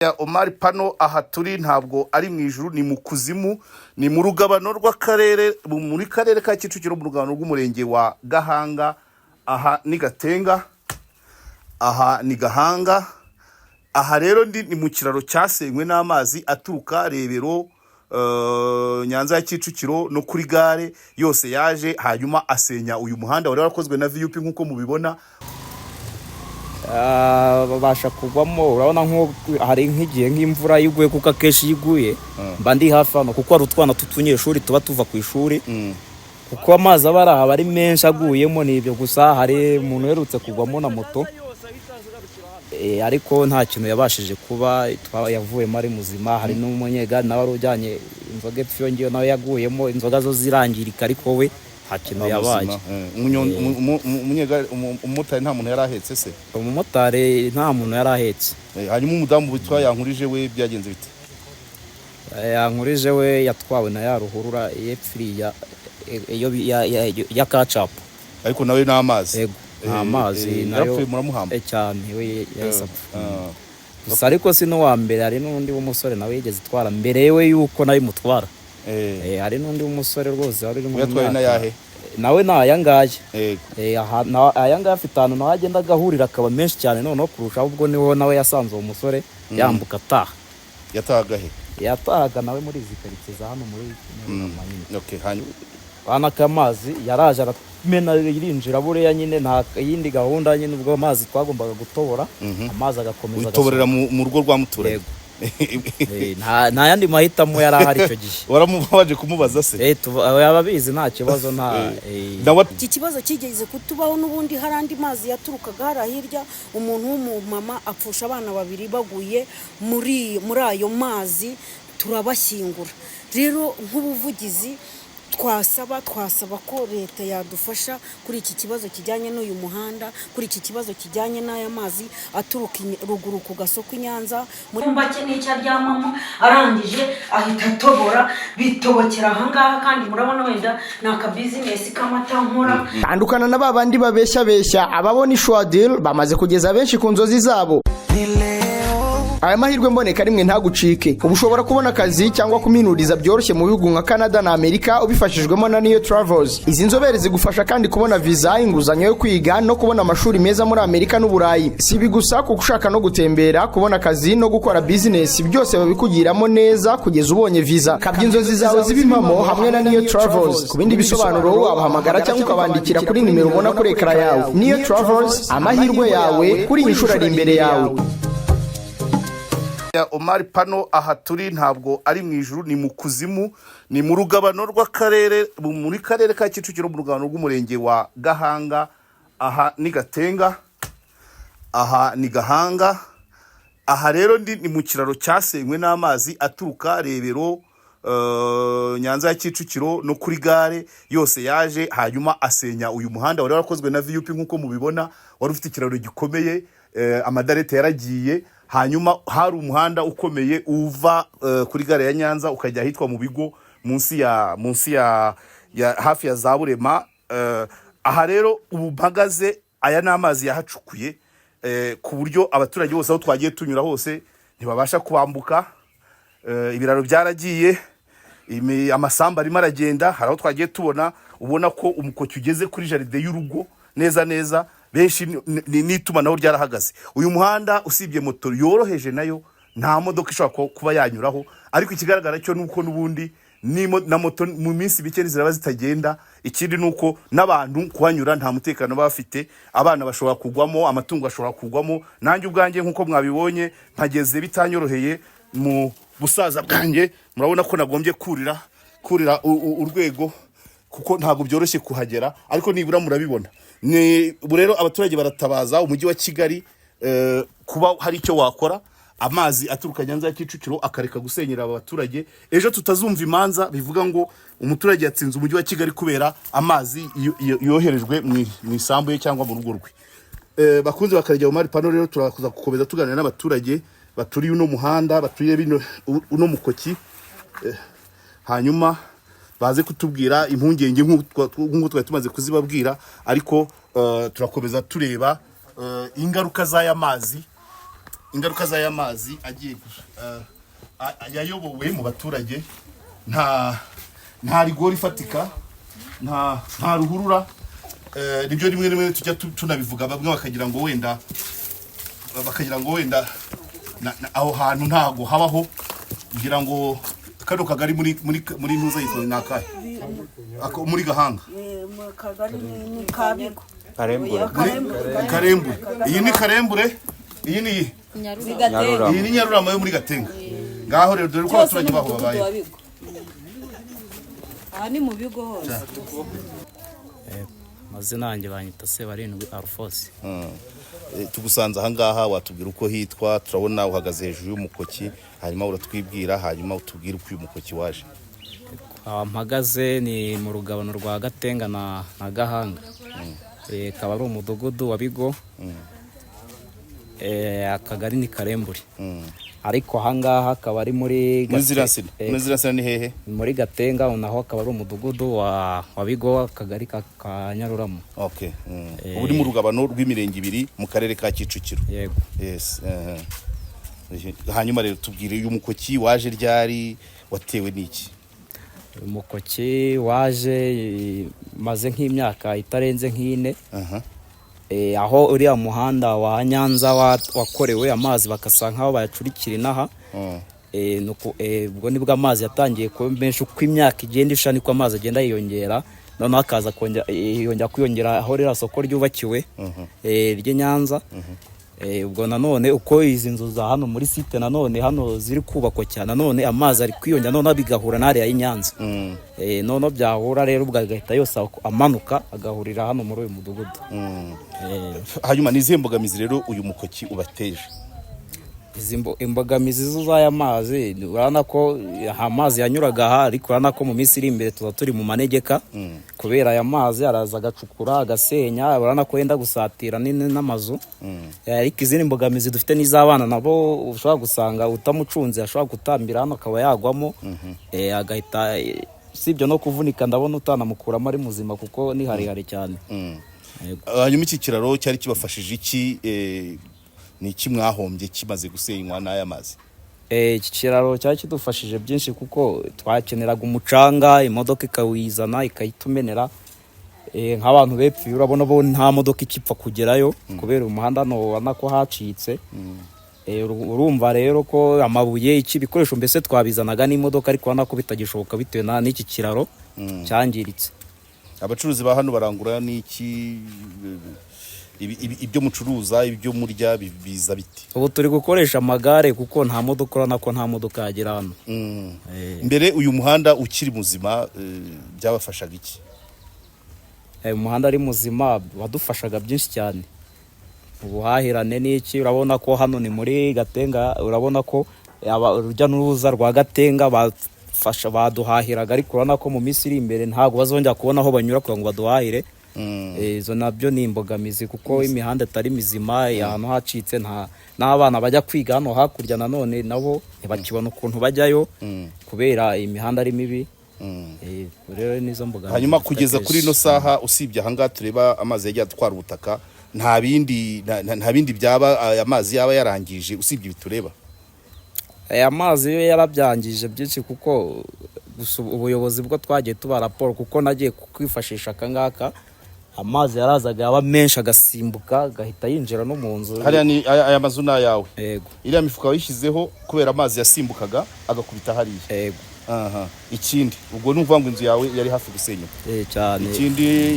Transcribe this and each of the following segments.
ya Omar Pano aha turi ntabwo ari mu ijuru, ni mu kuzimu, ni mu rugabano rw'akarere, muri karere ka Kicukiro, mu rugabano rw'umurenge wa Gahanga. Aha ni Gatenga, aha ni Gahanga. Aha rero ni mu kiraro cyasenywe n'amazi aturuka Rebero, Nyanza ya Kicukiro no kuri gare yose yaje hanyuma asenya uyu muhanda wari warakozwe na VUP nkuko mubibona. Babasha kugwamo, urabona nko hari nk'igihe nk'imvura yiguye kuko akeshi yiguye mba ndi hafi hano kuko ari utwana tutunyeshuri tuba tuva ku ishuri kuko amazi abara ari menshi aguyemo. Nibyo gusa hari umuntu yerutse kugwamo na moto ariko nta kintu yabashije kuba yavuyemo ari muzima. Hari n'umunyegari nawe arujyanye inzoga epfyo ngiyo nawe yaguyemo, inzoga zo zirangirika ariko we nta kintu yabaye. Umunyegari umumotari nta muntu yarahetse se? Umumotari nta muntu yarahetse. Hanyuma umudamu witwa Yankurije we byagenze bite? Yankurije we yatwawe na ya ruhurura yepfiriya ya Kacap, ariko nawe n'amazi. Yego amazi nayo muramuhamba cyane we yasapfa. Gusa ariko si no wa mbere, hari n'undi w'umusore nawe yigeze twara mbere we yuko nayo mutwara. Hari n'undi w'umusore rwose wari mu yatwaye na yahe nawe na ayangaye. Ayangaye afite ahantu nawe agenda agahurira akaba menshi cyane noneho kurusha, ubwo niho nawe yasanze uwo musore yambuka ataha. Yatahaga he? Yatahaga nawe muri izi karitsiye za hano muri hanyuma banaka amazi yaraje aramena irinjira buriya nyine nta yindi gahunda nyine, ubwo amazi twagombaga gutobora amazi agakomeza gutoborera mu rugo rwa muturage. Nta yandi mahitamo yari ahari icyo gihe. Waramubaje kumubaza se? Yababizi nta kibazo. Iki kibazo kigeze kutubaho n'ubundi hari andi mazi yaturukaga hara hirya, umuntu w'umumama apfusha abana babiri baguye muri ayo mazi, turabashyingura. Rero nk'ubuvugizi twasaba ko leta yadufasha kuri iki kibazo kijyanye n'uyu muhanda, kuri iki kibazo kijyanye n'aya mazi aturuka ruguru ku gasoko Nyanza. Muri mbake n'icyo aryamamo arangije ahita atobora, bitobokera ahangaha, kandi murabona wenda ni akabizinesi k'amata nkora. Tandukana na babandi babeshya ababona ishwadil bamaze kugeza benshi ku nzozi zabo. Aya mahirwe mboneka rimwe ntagucike. Ubu ushobora kubona akazi cyangwa kuminuriza byoroshye mu bihugu nka Canada na Amerika ubifashijwemo na Niyo Travels. Izi nzobere zigufasha kandi kubona visa, inguzanyo yo kwiga no kubona amashuri meza muri Amerika n'Uburayi. Si ibi gusa kuko ushaka no gutembera, kubona akazi no gukora business, byose babikugiramo neza kugeza ubonye visa. Kabya inzozi zawe zibimamo hamwe na Niyo Travels. Ku bindi bisobanuro wabahamagara cyangwa ukabandikira kuri nimero ubona kuri ekara yawe. Niyo Travels, amahirwe yawe kuri inshuro ari imbere yawe. Ya Omar Pano aha turi ntabwo ari mu ijuru, ni mu kuzimu, ni mu rugabano rw'akarere, muri karere ka Kicukiro, mu rugabano rw'umurenge wa Gahanga. Aha ni Gatenga, aha ni Gahanga. Aha rero ni mu kiraro cyasenywe n'amazi aturuka Rebero, Nyanza ya Kicukiro no kuri gare yose yaje hanyuma asenya uyu muhanda wari warakozwe na VUP nkuko mubibona, wari ufite ikiraro gikomeye, amadarete yaragiye. Hanyuma hari umuhanda ukomeye uva kuri gare ya Nyanza ukajya hitwa mu bigo munsi ya hafi ya Zaburema. Aha rero ubu mpagaze, aya n'amazi yahacukuye ku buryo abaturage bose aho twagiye tunyura hose ntibabasha kubambuka. Ibiraro byaragiye, amasamba arimo aragenda. Hari aho twagiye tubona, ubona ko umukoki ugeze kuri jaride y'urugo neza benshi n'itumanaho ryarahagaze. Uyu muhanda usibye moto yoroheje nayo nta modoka ishobora kuba yanyuraho, ariko ikigaragara cyo nuko n'ubundi na moto mu minsi bike ziraba zitagenda. Ikindi nuko n'abantu kuhanyura nta mutekano bafite, abana bashobora kugwamo, amatungo ashobora kugwamo. Nanjye ubwanjye nkuko mwabibonye mpageze bitanyoroheye mu busaza bwanjye, murabona ko nagombye kurira urwego kuko ntago byoroshye kuhagera, ariko nibura murabibona. Ni rero abaturage baratabaza umujyi wa Kigali kuba hari icyo wakora. Amazi aturuka Nyanza ya Kicukiro akareka gusenyera abaturage. Ejo tutazumva imanza bivuga ngo umuturage yatsinze umujyi wa Kigali kubera amazi yoherejwe mu isambu ye cyangwa mu rugo rwe. Bakunze bakarya Omar Pano rero turakuza gukomeza tuganira n'abaturage baturiye uno muhanda, baturiye uno mukoki, hanyuma baze kutubwira impungenge nk'uko twari tumaze kuzibabwira. Ariko turakomeza tureba ingaruka z'aya mazi ingaruka z'aya mazi agiye yayobowe mu baturage, nta rigori ifatika, nta ruhurura. Nibyo rimwe tujya tunabivuga, bamwe bakagira ngo wenda aho hantu ntago habaho, kugira ngo kano kagari muri ntuza yitwa nakahe muri Gahanga ni Kabigo Karembure. Iyi ni Karembure, iyi ni iyi ni Nyarurama yo muri Gatenga. Ngaho rero dore ko abaturage baho babaye. aha ni mu bigo hose. Mazina yanjye banyita Sebarindwi Alphonse. Tugusanze aha ngaha, watubwira uko hitwa? Turabona uhagaze hejuru y'umukoki, hanyuma uratwibwira, hanyuma utubwire uko uyu mukoki waje. Mpagaze ni mu rugabano rwa Gatenga na Gahanga. Akaba ari umudugudu wa Bigo. Akagari ni Karembure. Ariko ahangaha akaba ari muri Zirasira ni hehe? Muri Gatenga, naho akaba ari umudugudu wa Bigo, akagari ka Nyarurama. Okay. Uri mu rugabano rw'imirenge ibiri mu karere ka Kicukiro. Yego. Yes. Hanyuma rero tubwire uyu mukoki waje ryari, watewe n'iki? Umukoki waje maze nk'imyaka itarenze nk'ine. Aho uriya muhanda wa Nyanza wakorewe amazi bakasa nkaho bayacurikira inaha. Ubwo nibwo amazi yatangiye kuba menshi, uko imyaka igenda isha niko amazi agenda yiyongera, noneho akaza kwiyongera aho ririya soko ryubakiwe ry'i Nyanza. Ubwo nanone uko izi nzu za hano muri site nanone hano ziri kubakwa cyane, nanone amazi ari kwiyongera, noneho bigahura n'ariya y'i Nyanza. Noneho byahura rero ubwo agahita yose amanuka agahurira hano muri uyu mudugudu. Hanyuma nizihe mbogamizi rero uyu mukoki ubateje? Izi imbogamizi z'aya mazi, urabona ko amazi yanyuraga aha, ariko urabona ko mu minsi iri imbere tuza turi mu manegeka, kubera aya mazi araza agacukura agasenya, urabona ko yenda gusatira n'amazu. Ariko izindi mbogamizi dufite n'iz'abana, nabo ushobora gusanga utamucunze ashobora gutambira hano akaba yagwamo, agahita sibyo no kuvunika, ndabona utanamukuramo ari muzima kuko ni harehare cyane. Hanyuma iki kiraro cyari kibafashije iki? Ni iki mwahombye kimaze gusenywa n'aya mazi? Iki kiraro cyari kidufashije byinshi, kuko twakeneraga umucanga, imodoka ikawizana ikayitumenera. Nk'abantu bepfuye urabona bo nta modoka ikipfa kugerayo kubera umuhanda no ubona ko hacitse. Urumva rero ko amabuye iki bikoresho mbese twabizanaga n'imodoka, ariko ubona ko bitagishoboka bitewe n'iki kiraro cyangiritse. Abacuruzi ba hano barangura n'iki? Ibyo mucuruza, ibyo murya biza biti? Ubu turi gukoresha amagare kuko nta modoka, urabona ko nta modoka yagera hano. Mbere uyu muhanda ukiri muzima byabafashaga iki? Umuhanda ari muzima wadufashaga byinshi cyane, ubuhahirane n'iki. Urabona ko hano ni muri Gatenga, urabona ko urujya n'uruza rwa Gatenga baduhahiraga, ariko urabona ko mu minsi iri imbere ntabwo bazongera kubona aho banyura kugira ngo baduhahire. Izo nabyo ni imbogamizi, kuko imihanda atari mizima, ahantu hacitse, n'abana bajya kwiga hano hakurya nanone nabo ntibakibona ukuntu bajyayo kubera imihanda ari mibi. Rero nizo mbogamizi. Hanyuma kugeza kuri ino saha, usibye aha ngaha tureba amazi yagiye atwara ubutaka, nta bindi byaba aya mazi yaba yarangije usibye bitureba? Aya mazi yo yarabyangije byinshi, kuko ubuyobozi bwo twagiye tuba raporo, kuko nagiye kwifashisha akangaka, amazi yarazaga yaba menshi agasimbuka agahita yinjira no mu nzu. Aya mazu ni ayawe? Yego. Iriya mifuka wayishyizeho kubera amazi yasimbukaga agakubita hariya? Yego. Ikindi ubwo ni ukuvuga ngo inzu yawe yari hafi gusenyuka? Cyane.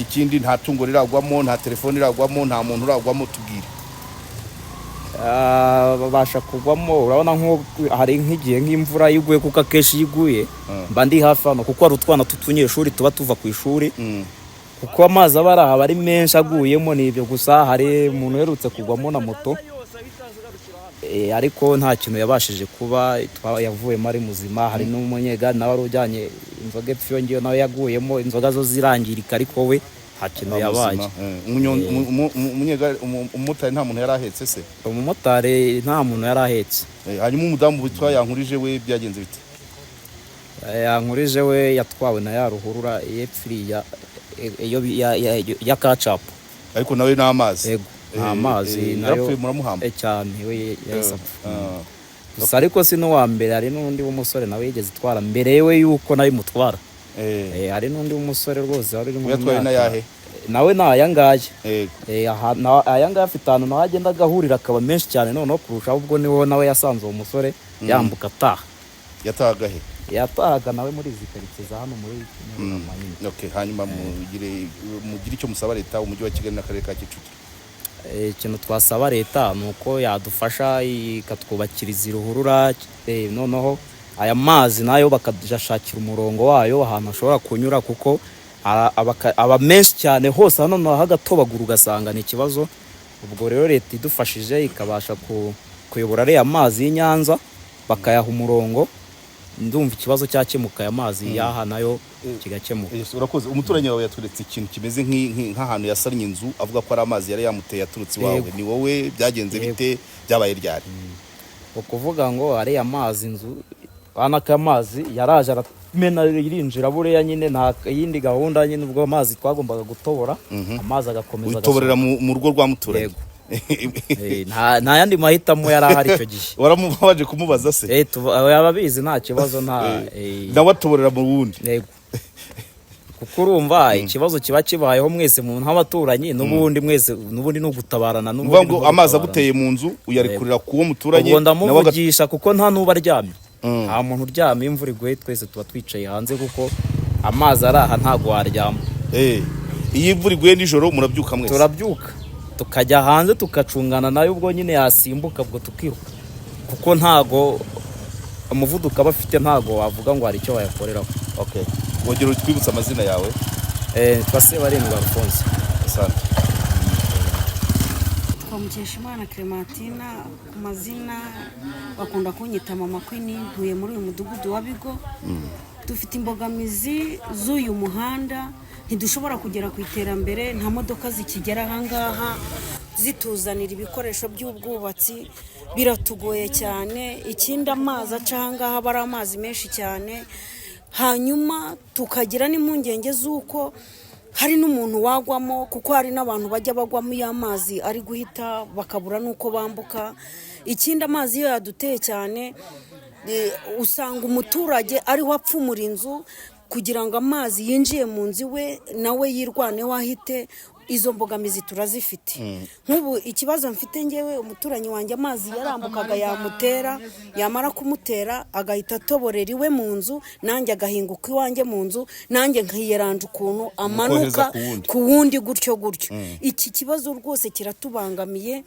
Ikindi nta tungo riragwamo, nta telefone iragwamo, nta muntu uragwamo? Tubwire. Babasha kugwamo, urabona nko hari nk'igihe nk'imvura yiguye, kuko akenshi yiguye mba ndi hafi hano, kuko hari utwana tw'utunyeshuri tuba tuva ku ishuri, kuko amazi aba ari aha ari menshi aguyemo. N'ibyo gusa hari umuntu uherutse kugwamo na moto, ariko nta kintu yabashije kuba, yavuyemo ari muzima. Hari n'umunyegari nawe wari ujyanye inzoga epfo, iyo ngiyo nawe yaguyemo, inzoga zo zirangirika, ariko we nta kintu yabaye. Umumotari nta muntu yari ahetse se? Umumotari nta muntu yari ahetse. Hanyuma umudamu witwa Yankurije we byagenze bite? Yankurije we yatwawe na ya ruhurura y'epfiriya ya Kacapu. Ariko nawe n'amazi? Yego. amazi nayo yarapfuye muramuhamba cyane we yahise apfa. Gusa ariko si n'uwa mbere, hari n'undi w'umusore nawe yigeze itwara mbere yewe yuko nayo imutwara. Hari n'undi w'umusore rwose wari uri mu yatwaye na yahe nawe na ayangaya ayangaya afite ahantu nawe agenda agahurira akaba menshi cyane noneho kurusha ubwo niwo nawe yasanze uwo musore yambuka ataha. yatahaga he? Yatahaga nawe muri izi karitsiye za hano muri Okay, hanyuma mugire icyo musaba leta, umujyi wa Kigali n'akarere ka Kicukiro. Ikintu twasaba leta ni uko yadufasha ikatwubakira izi ruhurura, noneho aya mazi nayo bakajashakira umurongo wayo ahantu ashobora kunyura, kuko aba menshi cyane hose hano hagatobagura ugasanga ni ikibazo. Ubwo rero leta idufashije ikabasha kuyobora ariya mazi y'Inyanza bakayaha umurongo, ndumva ikibazo cyakemuka, aya mazi yaha nayo kigakemuka. Urakoze. Umuturanyi wawe yaturetse ikintu kimeze nk'ahantu yasannye inzu avuga ko ari amazi yari yamuteye aturutse iwawe, ni wowe byagenze bite, byabaye ryari? Ukuvuga ngo ariya mazi inzu banaka amazi yaraje aramena irinjira buriya nyine nta yindi gahunda nyine, ubwo amazi twagombaga gutobora amazi agakomeza gutoborera mu rugo rwa muturage. nta yandi mahitamo yari ahari icyo gihe. Waramubaje kumubaza se? Yababizi nta kibazo nawe atoborera mu wundi. Kuko urumva ikibazo kiba kibayeho mwese mu nk'abaturanyi n'ubundi mwese n'ubundi no gutabarana n'ubundi ngo amazi aguteye mu nzu uyarekurira kuwo muturanye. Ubwo ndamuvugisha kuko nta nuba aryamye, nta muntu uryamye, imvura iguye twese tuba twicaye hanze kuko amazi araha ntago waryama. Iyi imvura iguye nijoro murabyuka mwese? Turabyuka tukajya hanze tukacungana nayo, ubwo nyine yasimbuka ubwo tukiruka, kuko ntago umuvuduko aba afite ntago wavuga ngo hari icyo wayakoreraho. Okay, wongera utwibutsa amazina yawe? Twasebarindwa Alphonse. Asante. Mukeshimana Clementina, ku mazina bakunda kunyita Mama Queen, ntuye muri uyu mudugudu wa Bigo. Dufite imbogamizi z'uyu muhanda, ntidushobora kugera ku iterambere, nta modoka zikigera ahangaha zituzanira ibikoresho by'ubwubatsi, biratugoye cyane. Ikindi amazi aca ahangaha bari amazi menshi cyane, hanyuma tukagira n'impungenge z'uko hari n'umuntu wagwamo, kuko hari n'abantu bajya bagwamo y'amazi ari guhita bakabura nuko bambuka. Ikindi amazi yo yaduteye cyane, usanga umuturage ari wapfumura inzu kugira ngo amazi yinjiye mu nzu we nawe yirwane wahite. Izo mbogamizi turazifite. Nk'ubu ikibazo mfite ngewe, umuturanyi wanjye amazi yarambukaga yamutera, yamara kumutera agahita atoborera iwe mu nzu, nanjye agahinguka iwanjye mu nzu, nanjye nkiyeranje ukuntu amanuka ku wundi gutyo. Iki kibazo rwose kiratubangamiye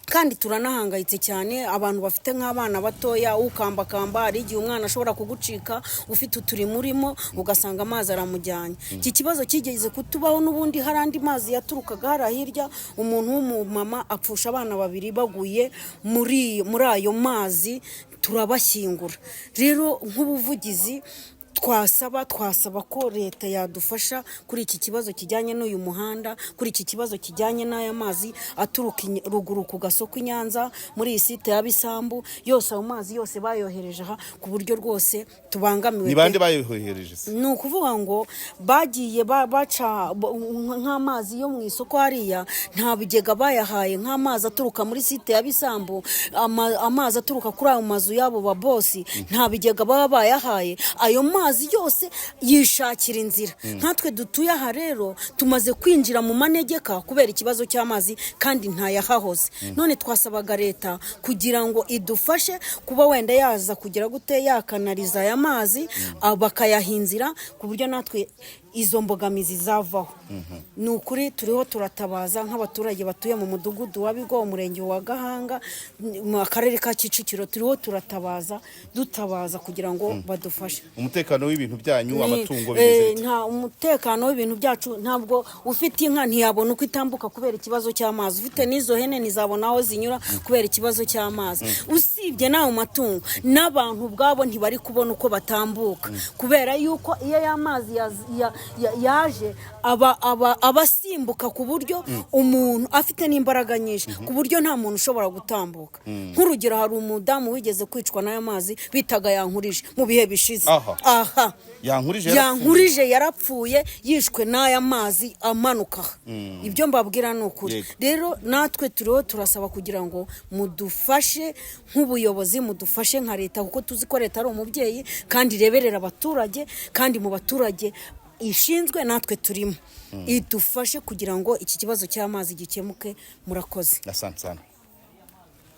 kandi turanahangayitse cyane. Abantu bafite nk'abana batoya, ukambakamba, hari igihe umwana ashobora kugucika ufite uturimo urimo ugasanga amazi aramujyanye. Iki kibazo kigeze kutubaho n'ubundi, hari andi mazi yaturukaga hara hirya, umuntu w'umumama apfusha abana babiri baguye muri ayo mazi, turabashyingura. Rero nk'ubuvugizi twasaba ko leta yadufasha kuri iki kibazo kijyanye n'uyu muhanda, kuri iki kibazo kijyanye n'aya mazi aturuka ruguru ku gasoko Nyanza muri iyi site ya Bisambu yose. Ayo mazi yose bayohereje aha ku buryo rwose tubangamiwe. Ni bande bayohereje se? Ni ukuvuga ngo bagiye baca nk'amazi yo mu isoko hariya, nta bigega bayahaye, nk'amazi aturuka muri site ya Bisambu, amazi aturuka kuri ayo mazu yabo ba bosi, nta bigega baba bayahaye. Ayo mazi yose yishakira inzira. Nkatwe dutuye aha rero tumaze kwinjira mu manegeka kubera ikibazo cy'amazi kandi ntayahahoze. None twasabaga leta kugira ngo idufashe kuba wenda yaza kugira gute yakanariza aya mazi bakayahinzira ku buryo natwe izo mbogamizi zavaho. Ni ukuri turiho turatabaza nk'abaturage batuye mu mudugudu wa Bigo, umurenge wa Gahanga, mu karere ka Kicukiro, turiho turatabaza dutabaza kugira ngo badufashe. Umutekano w'ibintu byanyu, amatungo bigeze bite? Nta umutekano w'ibintu byacu, ntabwo ufite inka ntiyabona uko itambuka kubera ikibazo cy'amazi, ufite n'izo hene ntizabona aho zinyura kubera ikibazo cy'amazi. usibye nawe matungo n'abantu ubwabo ntibari kubona uko batambuka kubera yuko iyo y'amazi yaje abasimbuka ku buryo umuntu afite n'imbaraga nyinshi ku buryo nta muntu ushobora gutambuka. Nk'urugero hari umudamu wigeze kwicwa n'aya mazi bitaga Yankurije mu bihe bishize. Aha Yankurije yarapfuye yishwe n'aya mazi amanuka. Ibyo mbabwira ni ukuri. Rero natwe turiho turasaba kugira ngo mudufashe nk'ubuyobozi, mudufashe nka leta kuko tuzi ko leta ari umubyeyi kandi ireberera abaturage, kandi mu baturage ishinzwe natwe turimo. Idufashe kugira ngo iki kibazo cy'amazi gikemuke. Murakoze. Asante sana.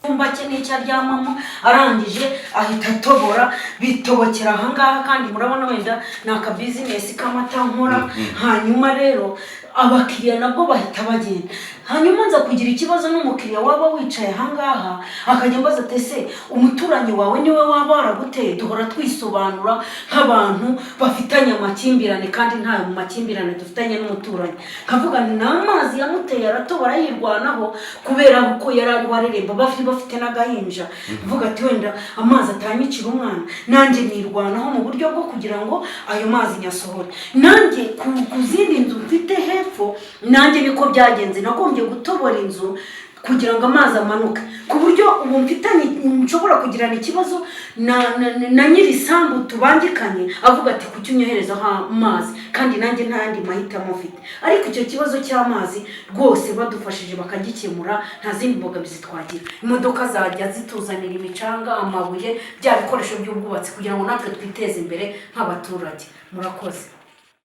Mbake n'icyo aryamamo arangije ahita atobora bitobokera ahangaha, kandi murabona wenda ni akabizinesi k'amata nkora. Hanyuma rero abakiriya nabwo bahita bagenda. Hanyuma nza kugira ikibazo n'umukiriya waba wicaye ahangaha akajya mbaza ati ese umuturanyi wawe niwe waba waraguteye? Duhora twisobanura nk'abantu bafitanye amakimbirane kandi ntayo mu makimbirane dufitanye n'umuturanyi. Kavuga ni amazi yamuteye aratobora yirwanaho kubera ko yari ari wareremba bafite n'agahinja. Vuga ati wenda amazi atanyicira umwana, nanjye nirwanaho mu buryo bwo kugira ngo ayo mazi nyasohore. Nanjye ku zindi nzu mfite hepfo nanjye niko byagenze, nagombye gutobora inzu kugira ngo amazi amanuke, ku buryo ubu mfitanye nshobora kugirana ikibazo na nyiri sambu tubangikanye avuga ati kuki unyohereza amazi kandi nanjye nta yandi mahitamo mfite. Ariko icyo kibazo cy'amazi rwose badufashije bakagikemura nta zindi mbogamizi twagira. Imodoka zajya zituzanira imicanga, amabuye, bya bikoresho by'ubwubatsi kugira ngo natwe twiteze imbere nk'abaturage. Murakoze.